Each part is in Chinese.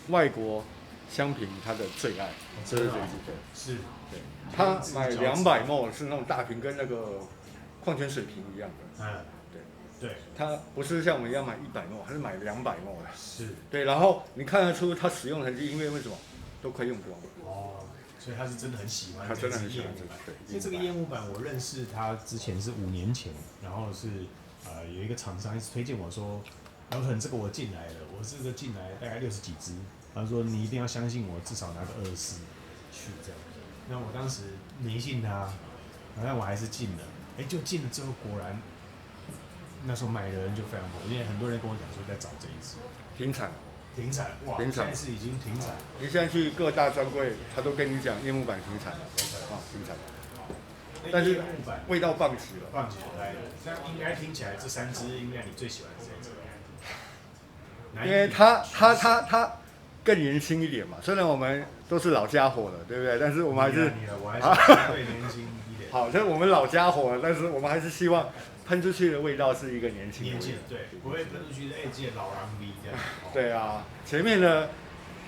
外国香评他的最爱，这是这一支对。是，对，他买200ml是那种大瓶，跟那个矿泉水瓶一样的。嗯，对，他不是像我们一样买100ml，他是买200ml的。是，对，然后你看得出他使用痕迹，因为什么都快用光了。哦，所以他是真的很喜欢，他真的很喜欢这个。对，因为这个夜幕版我认识他之前是5年前，然后是有一个厂商一直推荐我说，老肯这个我进来了，我这个进来大概60几支，他说你一定要相信我，至少拿个24去这样。那我当时迷信他，但我还是进了，就进了之后果然。那时候买的人就非常多，因为很多人跟我讲说在找这一支，停产，哇，停产，现在是已经停产。你现在去各大专柜，他都跟你讲夜幕版停产了，停产了。但是味道棒极了，棒极了。那应该听起来这3支应该你最喜欢的是这支，因为它更年轻一点嘛。虽然我们都是老家伙了，对不对？但是我们还是我还是相对年轻一点。好，所以我们老家伙了，但是我们还是希望。喷出去的味道是一个年轻的味道，对，不会喷出去的这老狼味这样。对啊，前面的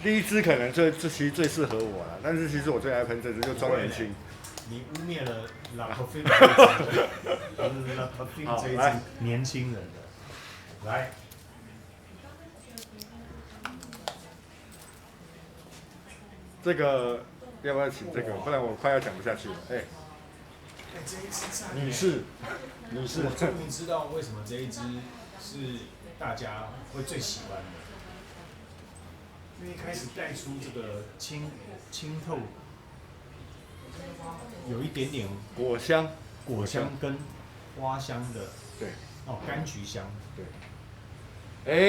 第一支可能这其实最适合我了，但是其实我最爱喷这支，就装年轻。你污蔑了 La Parfum 这一支，La Parfum 这一支年轻人的，来。这个要不要请这个？不然我快要讲不下去了。女士，我终于知道为什么这一支是大家会最喜欢的，因为一开始带出这个清透，有一点点果香跟花香的，对，柑橘香，对。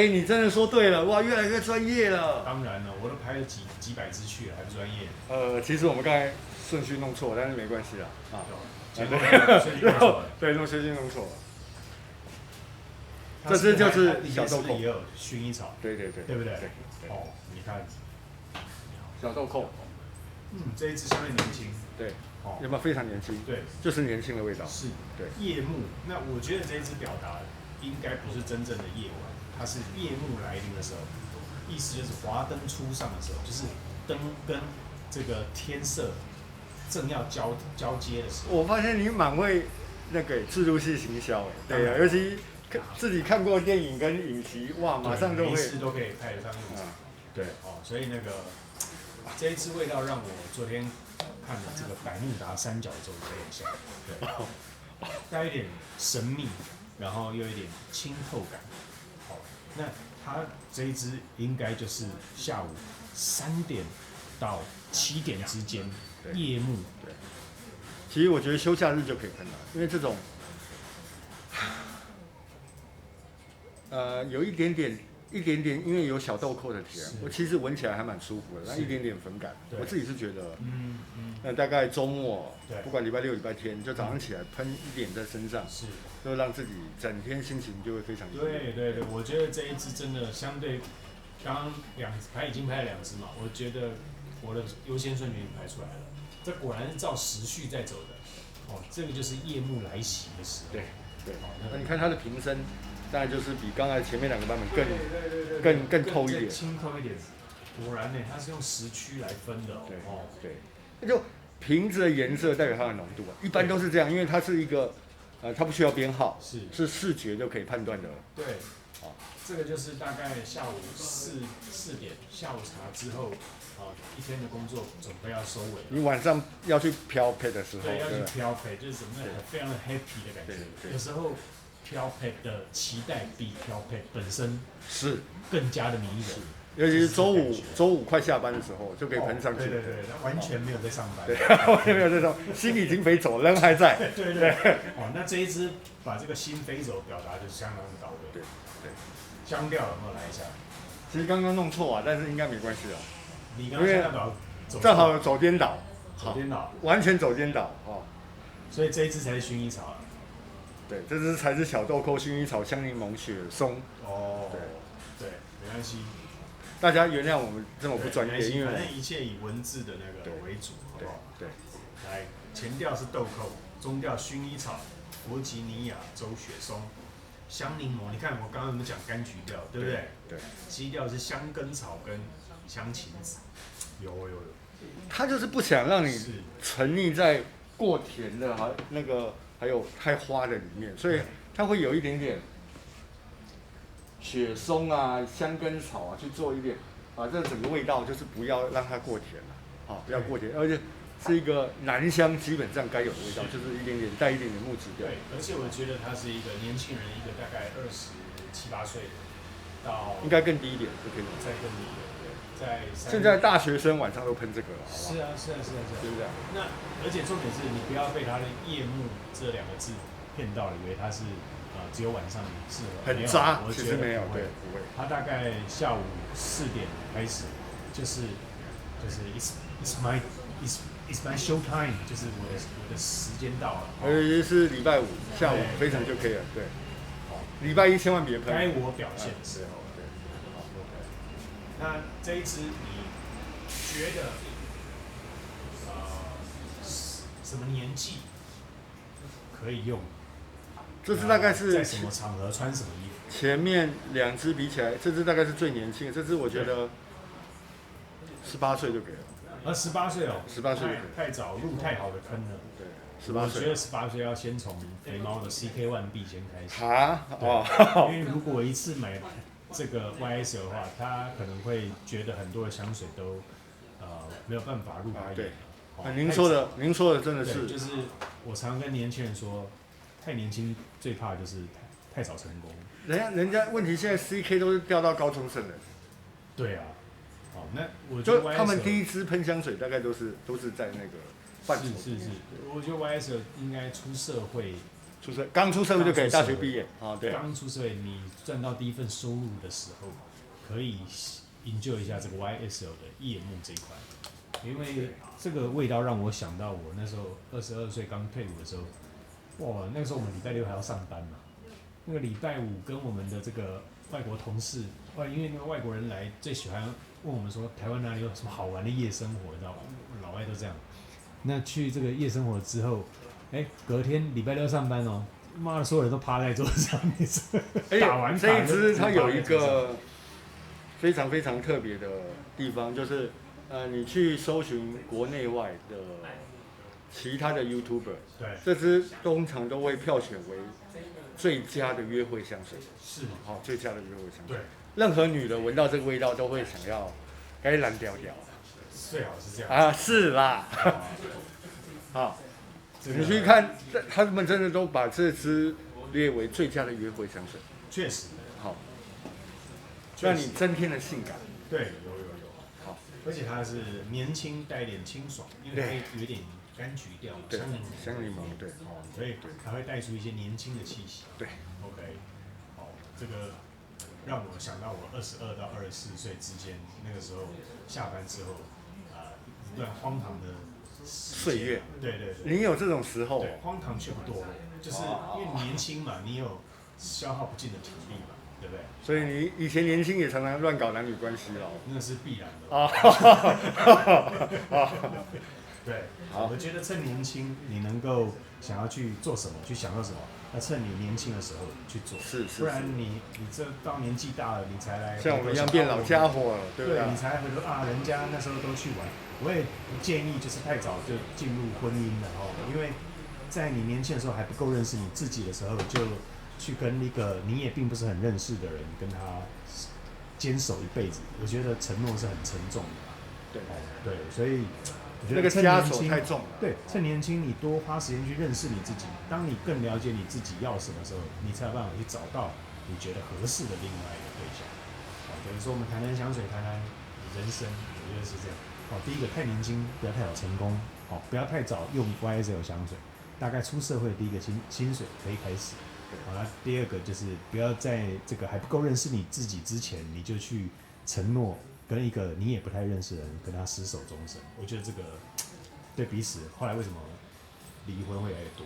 你真的说对了，哇，越来越专业了。当然了，我都拍了几百支去了，还不专业。其实我们刚才顺序弄错，但是没关系啦，对，弄顺序弄错了。这支就是小豆蔻，也有薰衣草，对不对？你看，小豆蔻，这一支相对年轻，对，有没有非常年轻？对，就是年轻的味道。是，对。夜幕，那我觉得这一支表达应该不是真正的夜晚，它是夜幕来临的时候，意思就是华灯初上的时候，就是灯跟这个天色正要交接的时候。我发现你蛮会那个置入式行销，对啊，尤其自己看过电影跟影集，哇，马上就会，每次都可以派得上用场。对，所以那个这一支味道让我昨天看了这个百慕达三角洲有点像，对，带一点神秘，然后又有一点清透感。那它这一支应该就是下午3点到7点之间，夜幕。对，其实我觉得休假日就可以喷了，因为这种，有一点点，因为有小豆蔻的甜，我其实闻起来还蛮舒服的，那一点点粉感，我自己是觉得，那大概周末，不管礼拜6、礼拜天，就早上起来喷一点在身上，就让自己整天心情就会非常愉悦。对，我觉得这一支真的相对，刚刚已经拍了2支嘛，我觉得我的优先顺序已经排出来了，这果然是照时序在走的，这个就是夜幕来袭的时候。对，那你看它的瓶身。当然就是比刚才前面2个版本更透一点，清透一点。果然呢，它是用时区来分的。对，那就瓶子的颜色代表它的浓度啊，一般都是这样，因为它是一个，它不需要编号，是视觉就可以判断的。对，这个就是大概下午4点下午茶之后，一天的工作准备要收尾。你晚上要去漂配的时候，对，要去漂配，就是什么非常的 happy 的感觉。有时候。漂配的期待比漂配本身是更加的迷人，尤其是周五快下班的时候就可以喷上去。对，完全没有在上班，完全没有这种心已经飞走，人还在。对。那这一支把这个心飞走表达就相当的到位。对。香调有没有来一下？其实刚刚弄错啊，但是应该没关系啊。你刚刚香调正好走颠倒，完全走颠倒所以这一支才是薰衣草。对，这支才是小豆蔻、薰衣草、香柠檬、雪松。对，没关系。大家原谅我们这么不专业，因为反正一切以文字的那个为主，好不好？对。来，前调是豆蔻，中调薰衣草，弗吉尼亚州雪松，香柠檬，你看我刚刚我们讲柑橘调，对不对？对。基调是香根草跟香芹子，有。他就是不想让你沉溺在过甜的还有太花的里面，所以他会有一点点雪松啊、香根草啊去做一点，这整个味道就是不要让它过甜了，不要过甜，而且是一个南香基本上该有的味道，就是带一点点木质调。对，而且我觉得他是一个年轻人，一个大概27、8岁到应该更低一点就可以，再更低一点。现在大学生晚上都喷这个了，好不好？是啊，对不对？那而且重点是你不要被它的夜幕这2个字骗到了，以为它是只有晚上适合。很渣，我其实没有，对，不会。它大概下午4点开始，就是 it's my show time， 就是我的时间到了。是礼拜5下午非常就可以了，对。礼拜1千万别喷。该我表现的时候。那这一支你觉得什么年纪可以用？这支大概是在什么场合穿什么衣服？前面2支比起来，这支大概是最年轻的。这支我觉得18岁就可以了。18岁哦，18岁就可以。太早入太好的坑了。对，18岁。我觉得18岁要先从肥猫的 CK1B 先开始。因为如果一次买这个 YSL 的话，他可能会觉得很多的香水都没有办法入他眼。您说的真的是，就是我常跟年轻人说，太年轻最怕就是太早成功。人家问题现在 CK 都是掉到高中生了。对啊，那我觉得 YSL, 他们第一支喷香水大概都是在那个范畴。是，我觉得 YSL 应该刚出社会就可以，大学毕业对。刚出社会，你赚到第一份收入的时候，可以enjoy一下这个 YSL 的夜幕这一块，因为这个味道让我想到我那时候22岁刚退伍的时候，哇，那个时候我们礼拜6还要上班嘛，那个礼拜5跟我们的这个外国同事，因为那个外国人来最喜欢问我们说台湾哪里有什么好玩的夜生活，你知道吗？老外都这样。那去这个夜生活之后。隔天礼拜6上班哦，妈的，所有人都趴在桌上，打完卡。这一支它有一个非常非常特别的地方，就是你去搜寻国内外的其他的 YouTuber， 对，这支通常都会票选为最佳的约会香水。是，最佳的约会香水。对，任何女的闻到这个味道都会想要该蓝调调。最好是这样。是啦。你去看，他们真的都把这支列为最佳的约会香水。确实。让你增添了性感。对，有。而且它是年轻带一点清爽，因为它有点柑橘调，香柠檬，对。所以它会带出一些年轻的气息。对。OK， 这个让我想到我22到24岁之间，那个时候下班之后，一段荒唐的岁月。对。你有这种时候？对，荒唐却不多，就是因为年轻嘛，你有消耗不尽的体力嘛，对不对？所以你以前年轻也常常乱搞男女关系哦。那是必然的。对，我觉得趁年轻，你能够想要去做什么，去享受什么，那趁你年轻的时候去做。是。不然你这到年纪大了，你才来像我们一样变老家伙了，对不对？你才会说人家那时候都去玩。我也不建议就是太早就进入婚姻了因为在你年轻的时候还不够认识你自己的时候，就去跟一个你也并不是很认识的人跟他坚守一辈子，我觉得承诺是很沉重的。对，所以我觉得趁年轻太重了。对，趁年轻你多花时间去认识你自己，当你更了解你自己要什么时候，你才有办法去找到你觉得合适的另外一个对象。等于说我们谈香水，谈人生，我觉得是这样。第一个太年轻，不要太早成功，不要太早用 YSL 香水，大概出社会第一个薪水可以开始。那第二个就是不要在这个还不够认识你自己之前，你就去承诺跟一个你也不太认识的人跟他厮守终身。我觉得这个对彼此后来为什么离婚会越来越多？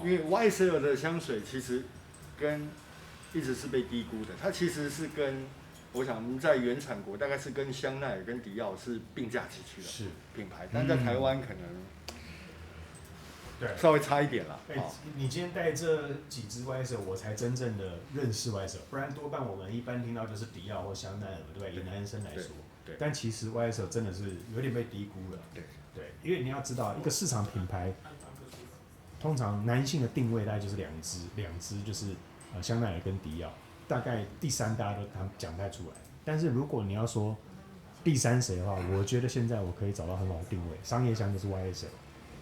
因为 YSL 的香水其实一直是被低估的，它其实是我想我们在原产国大概是跟香奈儿跟迪奥是并驾齐驱的品牌，但在台湾可能对，稍微差一点了。你今天带这几支 YSL， 我才真正的认识 YSL， 不然多半我们一般听到就是迪奥或香奈儿，对吧？以男生来说，对。但其实 YSL 真的是有点被低估了。对，因为你要知道，一个市场品牌，通常男性的定位大概就是两支就是香奈儿跟迪奥，大概第三大家都讲不太出来。但是如果你要说第三谁的话，我觉得现在我可以找到很好的定位，商业香就是 YSL，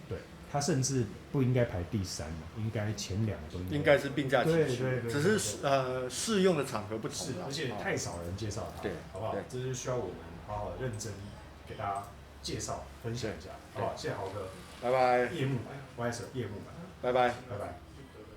对，它甚至不应该排第三，应该前两个都应该是并驾齐驱，对，只是适用的场合不同，而且太少人介绍它，对，好不好？这是需要我们好好认真给大家介绍分享一下，好不好？谢谢豪哥，拜拜。夜幕版 YSL 夜幕版，拜拜，拜拜。